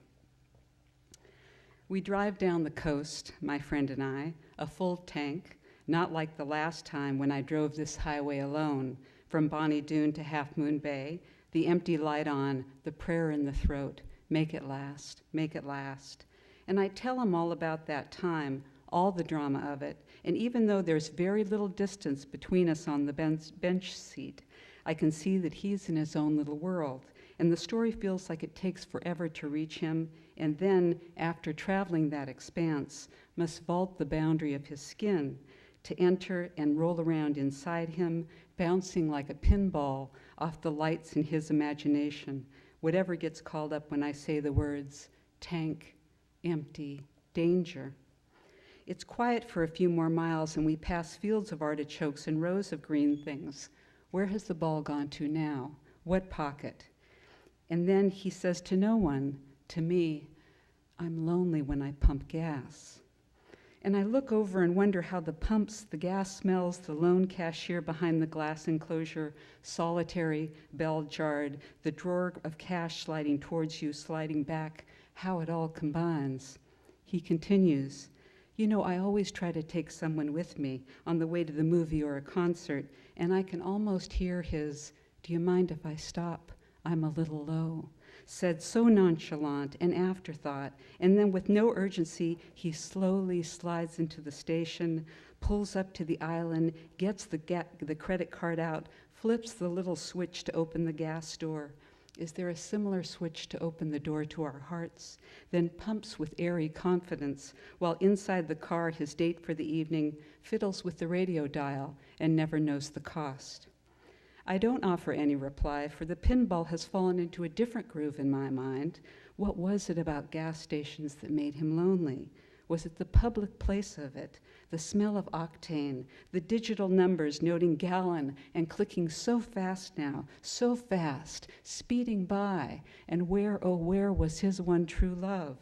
We drive down the coast, my friend and I, a full tank, not like the last time when I drove this highway alone from Bonnie Doon to Half Moon Bay, the empty light on, the prayer in the throat, make it last, make it last. And I tell him all about that time, all the drama of it, and even though there's very little distance between us on the bench seat, I can see that he's in his own little world, and the story feels like it takes forever to reach him, and then, after traveling that expanse, must vault the boundary of his skin to enter and roll around inside him, bouncing like a pinball off the lights in his imagination, whatever gets called up when I say the words tank, empty, danger. It's quiet for a few more miles, and we pass fields of artichokes and rows of green things. Where has the ball gone to now? What pocket? And then he says to no one, to me, I'm lonely when I pump gas. And I look over and wonder how the pumps, the gas smells, the lone cashier behind the glass enclosure, solitary, bell jarred, the drawer of cash sliding towards you, sliding back, how it all combines. He continues, you know, I always try to take someone with me on the way to the movie or a concert, and I can almost hear his, do you mind if I stop? I'm a little low. Said so nonchalant, an afterthought, and then with no urgency, he slowly slides into the station, pulls up to the island, gets the credit card out, flips the little switch to open the gas door. Is there a similar switch to open the door to our hearts? Then pumps with airy confidence, while inside the car, his date for the evening fiddles with the radio dial and never knows the cost. I don't offer any reply, for the pinball has fallen into a different groove in my mind. What was it about gas stations that made him lonely? Was it the public place of it, the smell of octane, the digital numbers noting gallon and clicking so fast now, so fast, speeding by, and where, oh, where was his one true love?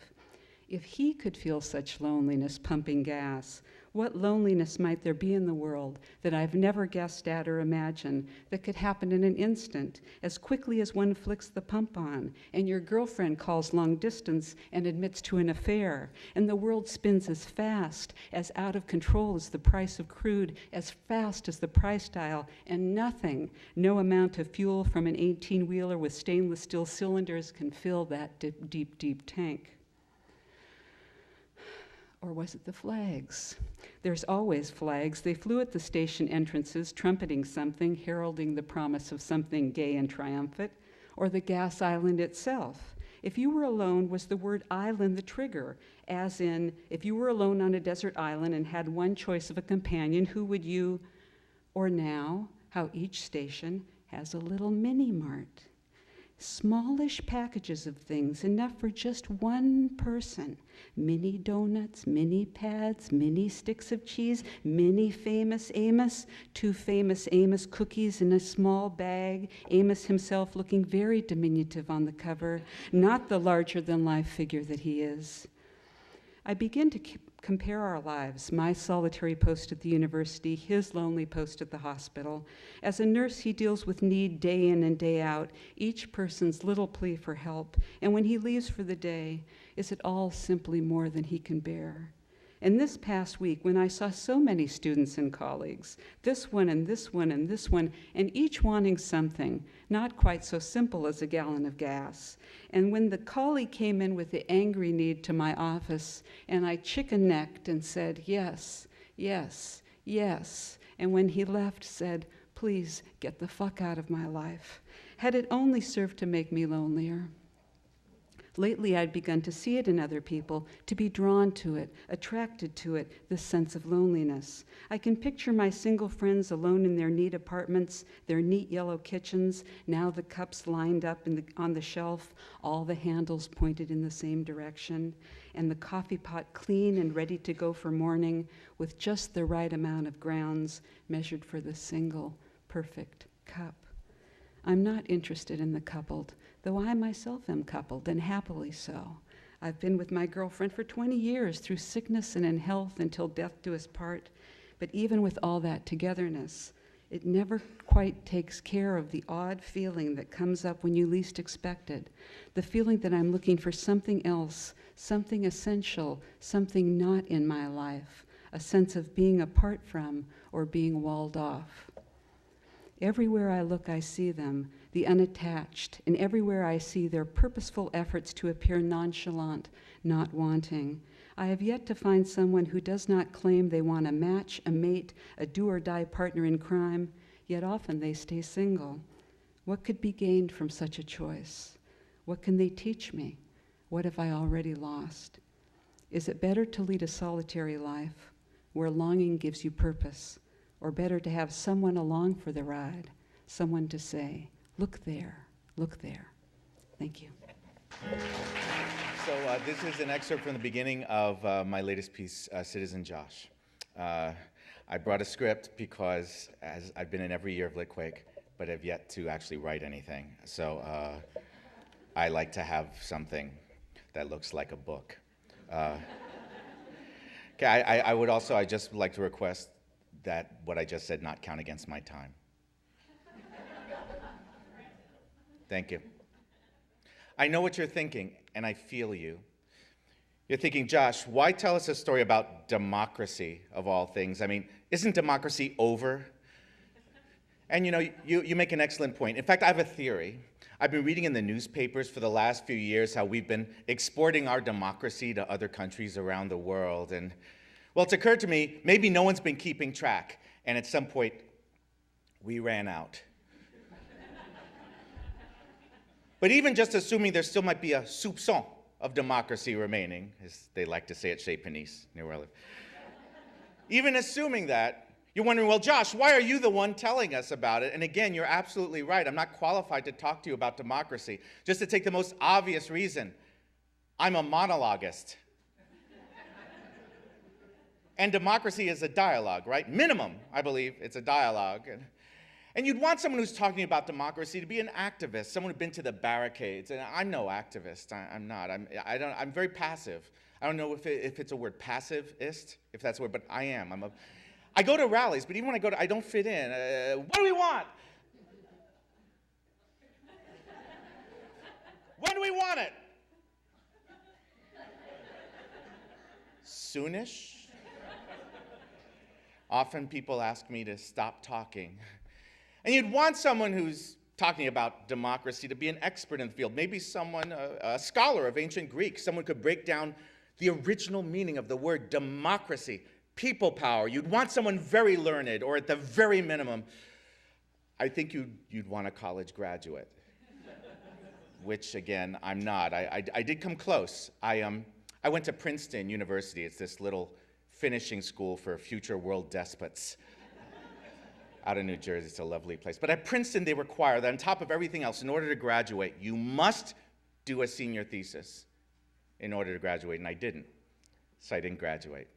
If he could feel such loneliness pumping gas, what loneliness might there be in the world that I've never guessed at or imagined that could happen in an instant, as quickly as one flicks the pump on, and your girlfriend calls long distance and admits to an affair, and the world spins as fast, as out of control as the price of crude, as fast as the price dial, and nothing, no amount of fuel from an 18-wheeler with stainless steel cylinders can fill that deep, deep tank. Or was it the flags? There's always flags. They flew at the station entrances, trumpeting something, heralding the promise of something gay and triumphant. Or the gas island itself. If you were alone, was the word island the trigger? As in, if you were alone on a desert island and had one choice of a companion, who would you? Or now, how each station has a little mini-mart. Smallish packages of things, enough for just one person. Mini donuts, mini pads, mini sticks of cheese, mini famous Amos, 2 famous Amos cookies in a small bag, Amos himself looking very diminutive on the cover, not the larger-than-life figure that he is. I begin to compare our lives, my solitary post at the university, his lonely post at the hospital. As a nurse, he deals with need day in and day out, each person's little plea for help. And when he leaves for the day, is it all simply more than he can bear? And this past week, when I saw so many students and colleagues, this one and this one and this one, and each wanting something, not quite so simple as a gallon of gas, and when the colleague came in with the angry need to my office, and I chicken-necked and said, yes, yes, yes, and when he left, said, please get the fuck out of my life, had it only served to make me lonelier? Lately, I'd begun to see it in other people, to be drawn to it, attracted to it, this sense of loneliness. I can picture my single friends alone in their neat apartments, their neat yellow kitchens, now the cups lined up on the shelf, all the handles pointed in the same direction, and the coffee pot clean and ready to go for morning with just the right amount of grounds measured for the single, perfect cup. I'm not interested in the coupled, though I myself am coupled, and happily so. I've been with my girlfriend for 20 years, through sickness and in health until death do us part. But even with all that togetherness, it never quite takes care of the odd feeling that comes up when you least expect it. The feeling that I'm looking for something else, something essential, something not in my life, a sense of being apart from or being walled off. Everywhere I look, I see them, the unattached, and everywhere I see their purposeful efforts to appear nonchalant, not wanting. I have yet to find someone who does not claim they want a match, a mate, a do-or-die partner in crime, yet often they stay single. What could be gained from such a choice? What can they teach me? What have I already lost? Is it better to lead a solitary life, where longing gives you purpose, or better to have someone along for the ride, someone to say, look there, look there. Thank you. So this is an excerpt from the beginning of my latest piece, Citizen Josh. I brought a script because as I've been in every year of Litquake, but have yet to actually write anything. So I like to have something that looks like a book. Okay, I would also, I just like to request that what I just said not count against my time. Thank you. I know what you're thinking, and I feel you. You're thinking, Josh, why tell us a story about democracy, of all things? I mean, isn't democracy over? And you know, you make an excellent point. In fact, I have a theory. I've been reading in the newspapers for the last few years how we've been exporting our democracy to other countries around the world. And, well, it's occurred to me, maybe no one's been keeping track. And at some point, we ran out. But even just assuming there still might be a soupçon of democracy remaining, as they like to say at Chez Panisse, near where I live. Even assuming that, you're wondering, well, Josh, why are you the one telling us about it? And again, you're absolutely right. I'm not qualified to talk to you about democracy. Just to take the most obvious reason, I'm a monologuist. And democracy is a dialogue, right? Minimum, I believe, it's a dialogue. And you'd want someone who's talking about democracy to be an activist, someone who's been to the barricades. And I'm no activist. I'm not. I'm very passive. I don't know if it's a word, passivist, if that's a word, but I am. I go to rallies, but even when I go to, I don't fit in. What do we want? When do we want it? Soonish? Often people ask me to stop talking. And you'd want someone who's talking about democracy to be an expert in the field, maybe someone, a scholar of ancient Greek, someone could break down the original meaning of the word democracy, people power. You'd want someone very learned, or at the very minimum, I think you'd want a college graduate, which again, I'm not. I did come close. I went to Princeton University. It's this little finishing school for future world despots. Out of New Jersey, it's a lovely place. But at Princeton, they require that on top of everything else, in order to graduate, you must do a senior thesis in order to graduate, and I didn't. So I didn't graduate.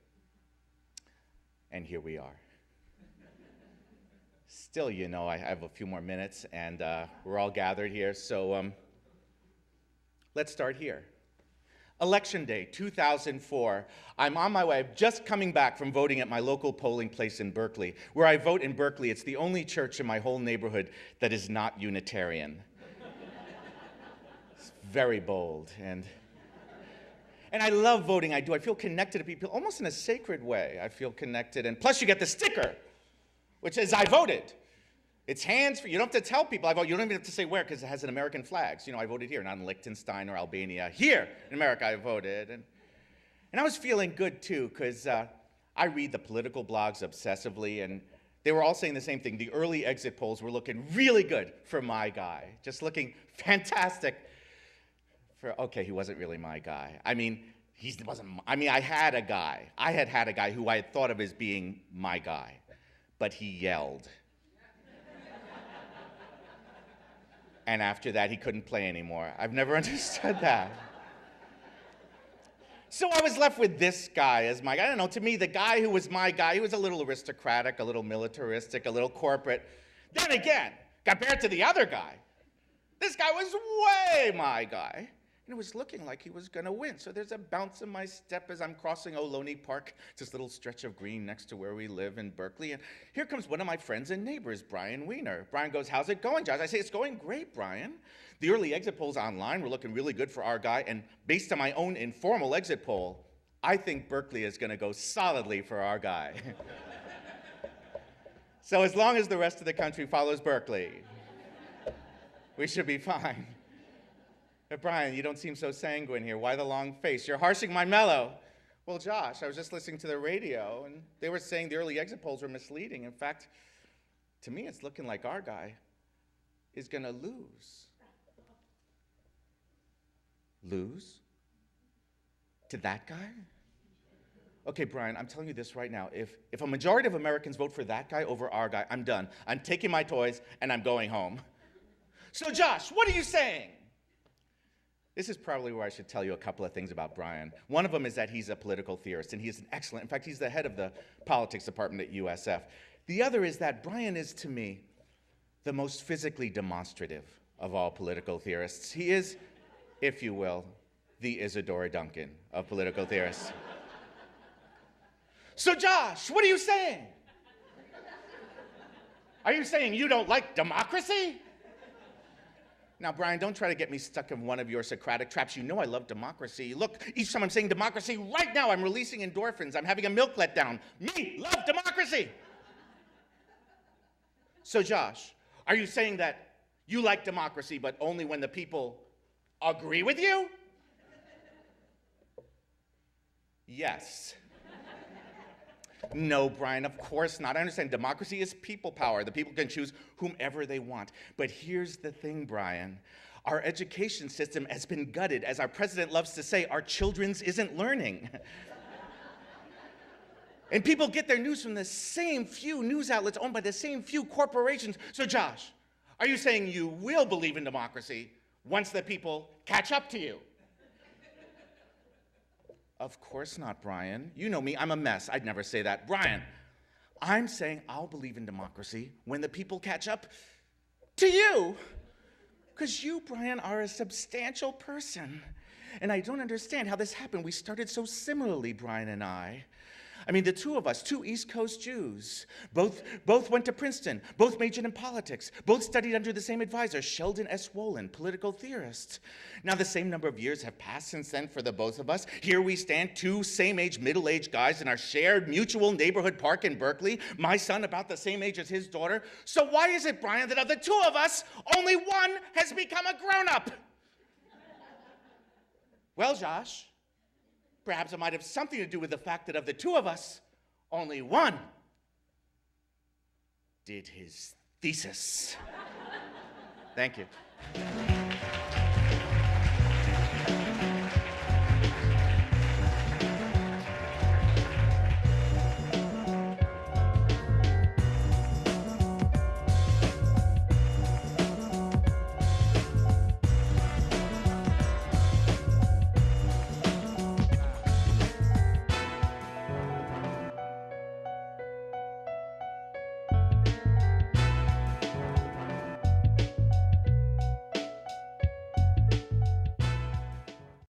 And here we are. Still, you know, I have a few more minutes, and we're all gathered here, so let's start here. Election Day, 2004. I'm on my way. I'm just coming back from voting at my local polling place in Berkeley. Where I vote in Berkeley, it's the only church in my whole neighborhood that is not Unitarian. It's very bold. And I love voting. I do. I feel connected to people, almost in a sacred way. I feel connected. And plus, you get the sticker, which says, I voted. It's hands-free. You don't have to tell people I vote. You don't even have to say where, because it has an American flag. So, you know, I voted here, not in Liechtenstein or Albania. Here in America, I voted. And I was feeling good, too, because I read the political blogs obsessively, and they were all saying the same thing. The early exit polls were looking really good for my guy, just looking fantastic Okay, he wasn't really my guy. I mean, I had a guy. I had a guy who I had thought of as being my guy, but he yelled. And after that, he couldn't play anymore. I've never understood that. So I was left with this guy as my guy. I don't know, to me, the guy who was my guy, he was a little aristocratic, a little militaristic, a little corporate. Then again, compared to the other guy, this guy was way my guy. And it was looking like he was going to win. So there's a bounce in my step as I'm crossing Ohlone Park. It's this little stretch of green next to where we live in Berkeley. And here comes one of my friends and neighbors, Brian Wiener. Brian goes, "How's it going, Josh?" I say, "It's going great, Brian. The early exit polls online were looking really good for our guy. And based on my own informal exit poll, I think Berkeley is going to go solidly for our guy." So as long as the rest of the country follows Berkeley, we should be fine. But Brian, you don't seem so sanguine here. Why the long face? You're harshing my mellow. Well, Josh, I was just listening to the radio, and they were saying the early exit polls were misleading. In fact, to me, it's looking like our guy is going to lose. Lose? To that guy? Okay, Brian, I'm telling you this right now. If a majority of Americans vote for that guy over our guy, I'm done. I'm taking my toys, and I'm going home. So, Josh, what are you saying? This is probably where I should tell you a couple of things about Brian. One of them is that he's a political theorist, and he is an excellent, in fact, he's the head of the politics department at USF. The other is that Brian is, to me, the most physically demonstrative of all political theorists. He is, if you will, the Isadora Duncan of political theorists. So, Josh, what are you saying? Are you saying you don't like democracy? Now, Brian, don't try to get me stuck in one of your Socratic traps. You know I love democracy. Look, each time I'm saying democracy, right now I'm releasing endorphins. I'm having a milk letdown. Me, love democracy. So, Josh, are you saying that you like democracy, but only when the people agree with you? Yes. No, Brian, of course not. I understand democracy is people power. The people can choose whomever they want. But here's the thing, Brian. Our education system has been gutted. As our president loves to say, our children's isn't learning. And people get their news from the same few news outlets owned by the same few corporations. So, Josh, are you saying you will believe in democracy once the people catch up to you? Of course not, Brian. You know me, I'm a mess. I'd never say that. Brian, I'm saying I'll believe in democracy when the people catch up to you. Because you, Brian, are a substantial person. And I don't understand how this happened. We started so similarly, Brian and I. I mean, the two of us, two East Coast Jews, both went to Princeton, both majored in politics, both studied under the same advisor, Sheldon S. Wolin, political theorist. Now, the same number of years have passed since then for the both of us. Here we stand, two same-age, middle-aged guys in our shared mutual neighborhood park in Berkeley, my son about the same age as his daughter. So why is it, Brian, that of the two of us, only one has become a grown-up? Well, Josh, perhaps it might have something to do with the fact that of the two of us, only one did his thesis. Thank you.